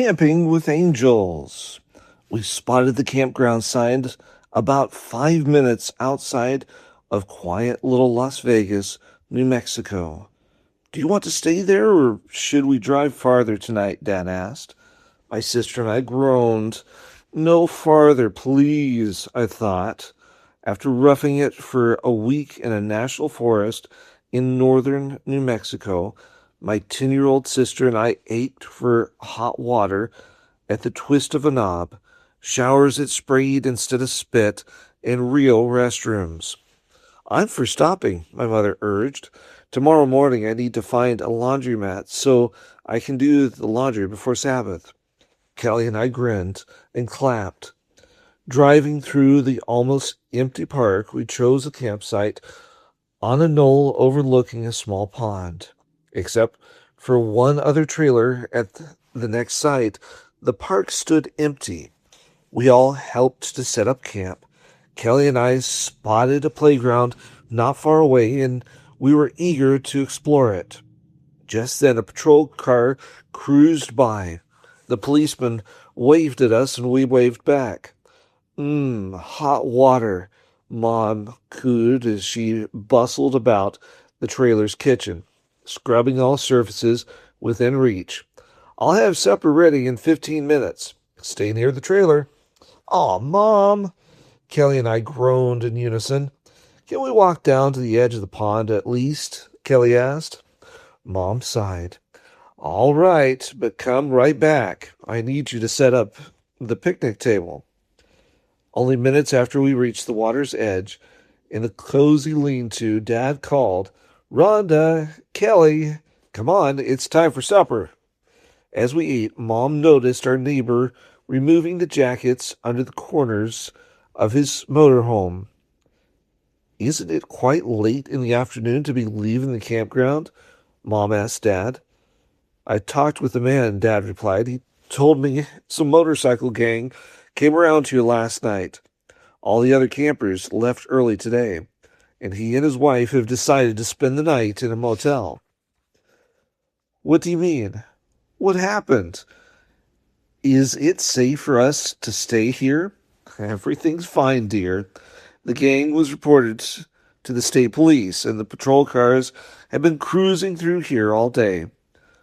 Camping with Angels. We spotted the campground sign about 5 minutes outside of quiet little Las Vegas, New Mexico. Do you want to stay there or should we drive farther tonight? Dad asked. My sister and I groaned. No farther, please, I thought. After roughing it for a week in a national forest in northern New Mexico, my 10-year-old sister and I ached for hot water at the twist of a knob, showers that sprayed instead of spit, and real restrooms. I'm for stopping, my mother urged. Tomorrow morning I need to find a laundromat so I can do the laundry before Sabbath. Kelly and I grinned and clapped. Driving through the almost empty park, we chose a campsite on a knoll overlooking a small pond. Except for one other trailer at the next site, the park stood empty. We all helped to set up camp. Kelly and I spotted a playground not far away, and we were eager to explore it. Just then a patrol car cruised by. The policeman waved at us, and we waved back. Hot water, Mom cooed as she bustled about the trailer's kitchen, scrubbing all surfaces within reach. I'll have supper ready in 15 minutes. Stay near the trailer. Aw, Mom, Kelly and I groaned in unison. Can we walk down to the edge of the pond at least? Kelly asked. Mom sighed. All right, but come right back. I need you to set up the picnic table. Only minutes after we reached the water's edge, in the cozy lean-to, Dad called, Rhonda, Kelly, come on, it's time for supper. As we ate, Mom noticed our neighbor removing the jackets under the corners of his motorhome. Isn't it quite late in the afternoon to be leaving the campground? Mom asked Dad. I talked with the man, Dad replied. He told me some motorcycle gang came around here last night. All the other campers left early today, and he and his wife have decided to spend the night in a motel. What do you mean? What happened? Is it safe for us to stay here? Everything's fine, dear. The gang was reported to the state police, and the patrol cars have been cruising through here all day.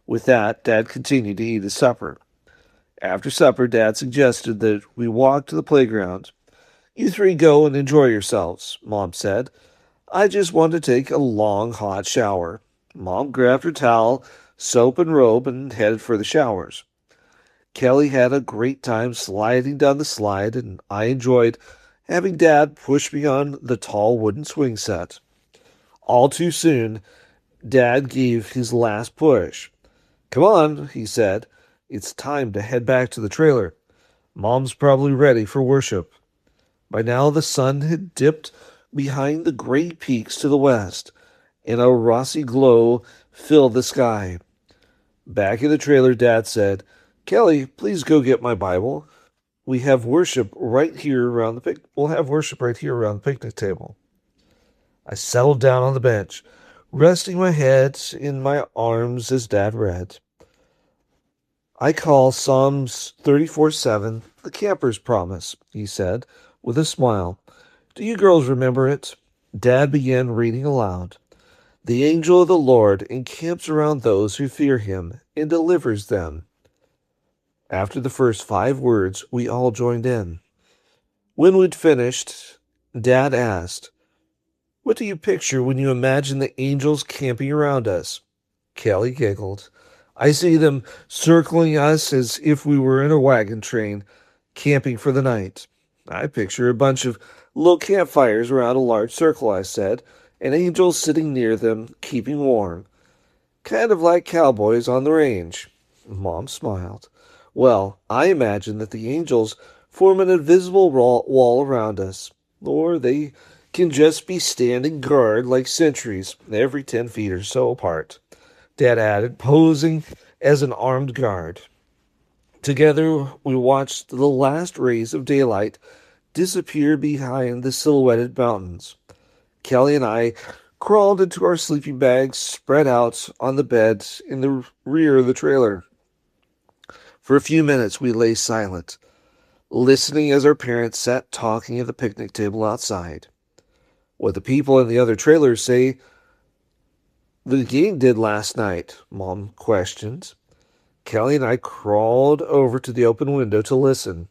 With that, Dad continued to eat his supper. After supper, Dad suggested that we walk to the playground. You three go and enjoy yourselves, Mom said. I just want to take a long, hot shower. Mom grabbed her towel, soap, and robe and headed for the showers. Kelly had a great time sliding down the slide, and I enjoyed having Dad push me on the tall wooden swing set. All too soon, Dad gave his last push. Come on, he said. It's time to head back to the trailer. Mom's probably ready for worship. By now the sun had dipped behind the gray peaks to the west, and a rosy glow filled the sky. Back in the trailer, Dad said, Kelly, please go get my Bible. We'll have worship right here around the picnic table. I settled down on the bench, resting my head in my arms as Dad read. I call Psalms 34:7 the camper's promise, he said, with a smile. Do you girls remember it? Dad began reading aloud. The angel of the Lord encamps around those who fear him and delivers them. After the first 5 words, we all joined in. When we'd finished, Dad asked, What do you picture when you imagine the angels camping around us? Kelly giggled. I see them circling us as if we were in a wagon train, camping for the night. I picture a bunch of little campfires around a large circle, I said, and angels sitting near them, keeping warm. Kind of like cowboys on the range. Mom smiled. Well, I imagine that the angels form an invisible wall around us, or they can just be standing guard like sentries, every 10 feet or so apart. Dad added, posing as an armed guard. Together, we watched the last rays of daylight disappear behind the silhouetted mountains. Kelly and I crawled into our sleeping bags, spread out on the bed in the rear of the trailer. For a few minutes, we lay silent, listening as our parents sat talking at the picnic table outside. What the people in the other trailers say the gang did last night, Mom questioned. Kelly and I crawled over to the open window to listen.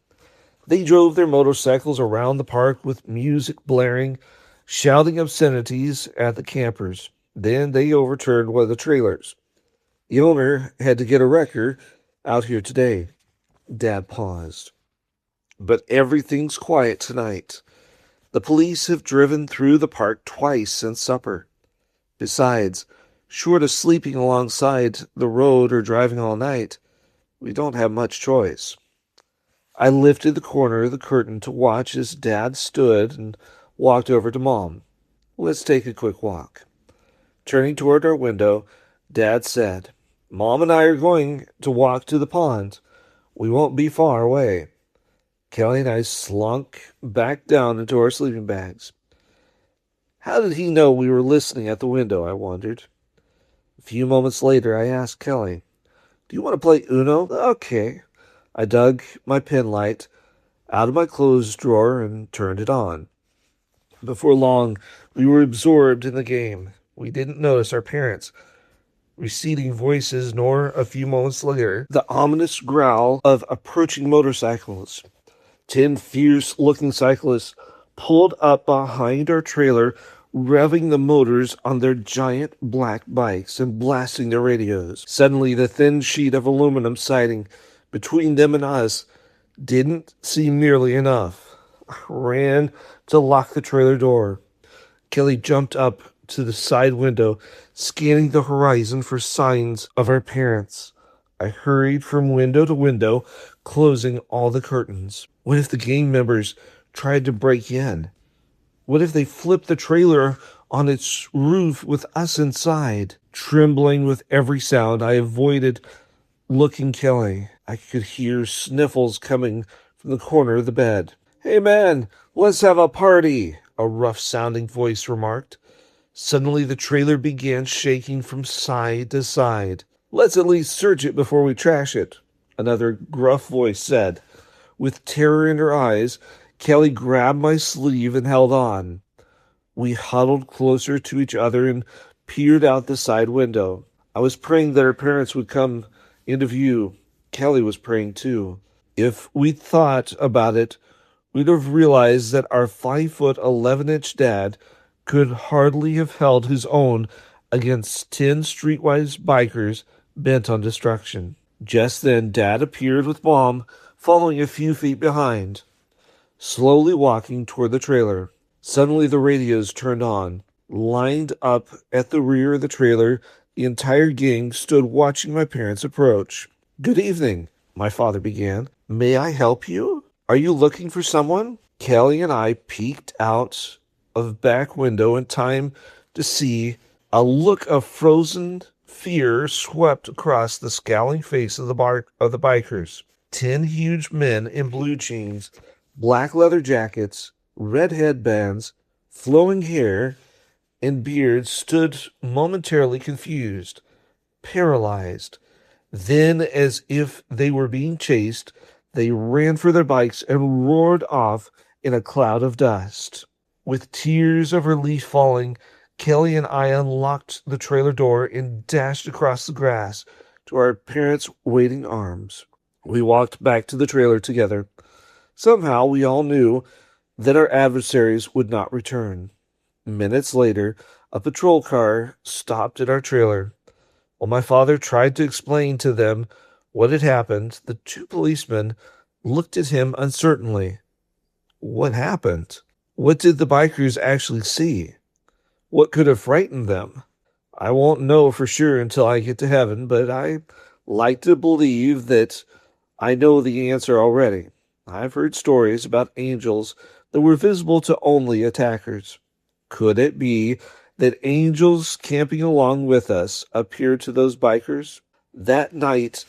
They drove their motorcycles around the park with music blaring, shouting obscenities at the campers. Then they overturned one of the trailers. The owner had to get a wrecker out here today. Dad paused. But everything's quiet tonight. The police have driven through the park twice since supper. Besides, short of sleeping alongside the road or driving all night, we don't have much choice. I lifted the corner of the curtain to watch as Dad stood and walked over to Mom. Let's take a quick walk. Turning toward our window, Dad said, Mom and I are going to walk to the pond. We won't be far away. Kelly and I slunk back down into our sleeping bags. How did he know we were listening at the window, I wondered. A few moments later, I asked Kelly, do you want to play Uno? Okay. I dug my pen light out of my clothes drawer and turned it on. Before long, we were absorbed in the game. We didn't notice our parents' receding voices, nor, a few moments later, the ominous growl of approaching motorcycles. 10 fierce-looking cyclists pulled up behind our trailer, revving the motors on their giant black bikes and blasting their radios. Suddenly, the thin sheet of aluminum siding between them and us didn't seem nearly enough. I ran to lock the trailer door. Kelly jumped up to the side window, scanning the horizon for signs of our parents. I hurried from window to window, closing all the curtains. What if the gang members tried to break in? What if they flipped the trailer on its roof with us inside? Trembling with every sound, I avoided looking Kelly. I could hear sniffles coming from the corner of the bed. Hey man, let's have a party, a rough-sounding voice remarked. Suddenly the trailer began shaking from side to side. Let's at least search it before we trash it, another gruff voice said. With terror in her eyes, Kelly grabbed my sleeve and held on. We huddled closer to each other and peered out the side window. I was praying that our parents would come into view. Kelly was praying too. If we'd thought about it, we'd have realized that our 5'11" dad could hardly have held his own against 10 streetwise bikers bent on destruction. Just then, Dad appeared with Mom following a few feet behind, slowly walking toward the trailer. Suddenly, the radios turned on. Lined up at the rear of the trailer, the entire gang stood watching my parents approach. Good evening, my father began. May I help you? Are you looking for someone? Kelly and I peeked out of the back window in time to see a look of frozen fear swept across the scowling face of the bikers. 10 huge men in blue jeans, black leather jackets, red headbands, flowing hair, and beards stood momentarily confused, paralyzed. Then, as if they were being chased, they ran for their bikes and roared off in a cloud of dust. With tears of relief falling, Kelly and I unlocked the trailer door and dashed across the grass to our parents' waiting arms. We walked back to the trailer together. Somehow we all knew that our adversaries would not return. Minutes later, a patrol car stopped at our trailer. While my father tried to explain to them what had happened, the 2 policemen looked at him uncertainly. What happened? What did the bikers actually see? What could have frightened them? I won't know for sure until I get to heaven, but I like to believe that I know the answer already. I've heard stories about angels that were visible to only attackers. Could it be that angels camping along with us appeared to those bikers? That night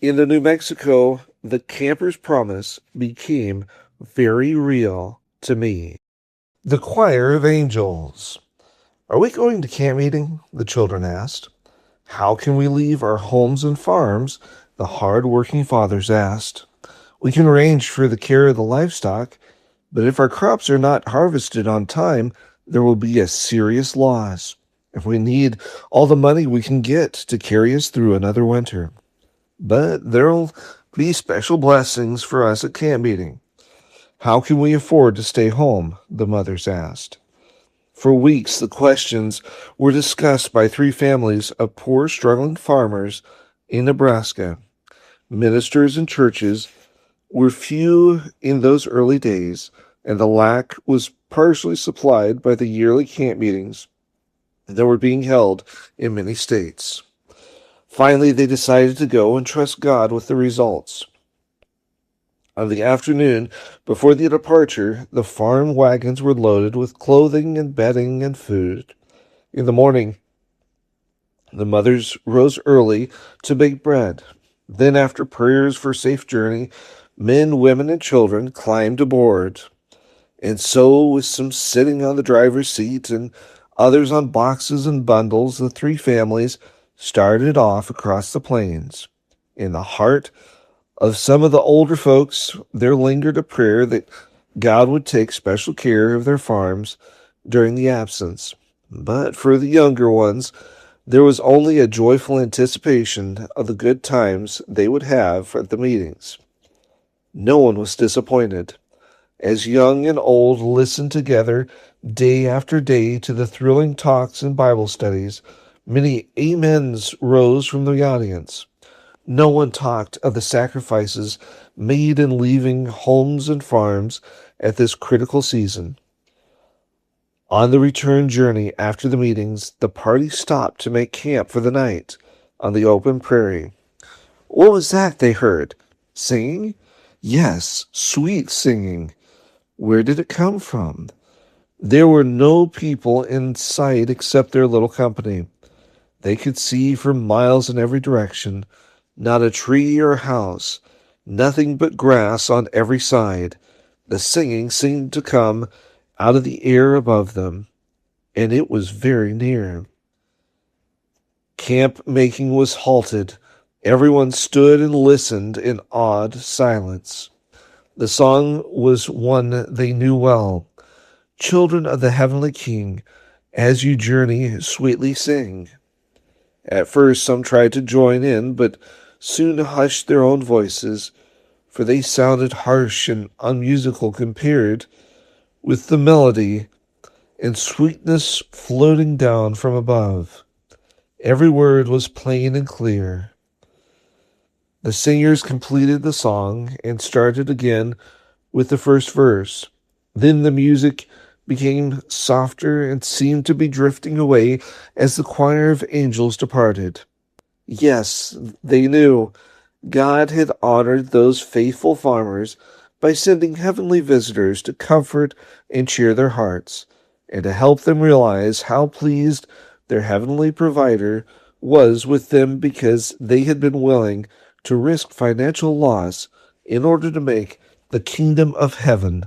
in New Mexico, the camper's promise became very real to me. The Choir of Angels. Are we going to camp meeting? The children asked. How can we leave our homes and farms The hard-working fathers asked. We can arrange for the care of the livestock, but if our crops are not harvested on time, there will be a serious loss. If we need all the money we can get to carry us through another winter. But there'll be special blessings for us at camp meeting. How can we afford to stay home? The mothers asked. For weeks, the questions were discussed by three families of poor, struggling farmers in Nebraska. Ministers and churches were few in those early days, and the lack was partially supplied by the yearly camp meetings that were being held in many states. Finally, they decided to go and trust God with the results. On the afternoon before the departure, the farm wagons were loaded with clothing and bedding and food. In the morning, the mothers rose early to bake bread. Then, after prayers for safe journey, men, women, and children climbed aboard. And so, with some sitting on the driver's seat and others on boxes and bundles, the three families started off across the plains. In the heart of some of the older folks, there lingered a prayer that God would take special care of their farms during the absence. But for the younger ones, there was only a joyful anticipation of the good times they would have at the meetings. No one was disappointed. As young and old listened together day after day to the thrilling talks and Bible studies, many amens rose from the audience. No one talked of the sacrifices made in leaving homes and farms at this critical season. On the return journey after the meetings, the party stopped to make camp for the night on the open prairie. What was that they heard? Singing? Yes, sweet singing. Where did it come from? There were no people in sight except their little company. They could see for miles in every direction. Not a tree or house, nothing but grass on every side. The singing seemed to come out of the air above them, and it was very near. Camp making was halted. Everyone stood and listened in awed silence. The song was one they knew well. Children of the heavenly King, as you journey, sweetly sing. At first some tried to join in, but soon hushed their own voices, for they sounded harsh and unmusical compared with the melody and sweetness floating down from above. Every word was plain and clear. The singers completed the song and started again with the first verse. Then the music became softer and seemed to be drifting away as the choir of angels departed. Yes, they knew God had honored those faithful farmers by sending heavenly visitors to comfort and cheer their hearts, and to help them realize how pleased their heavenly provider was with them because they had been willing to risk financial loss in order to make the kingdom of heaven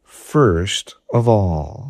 first of all.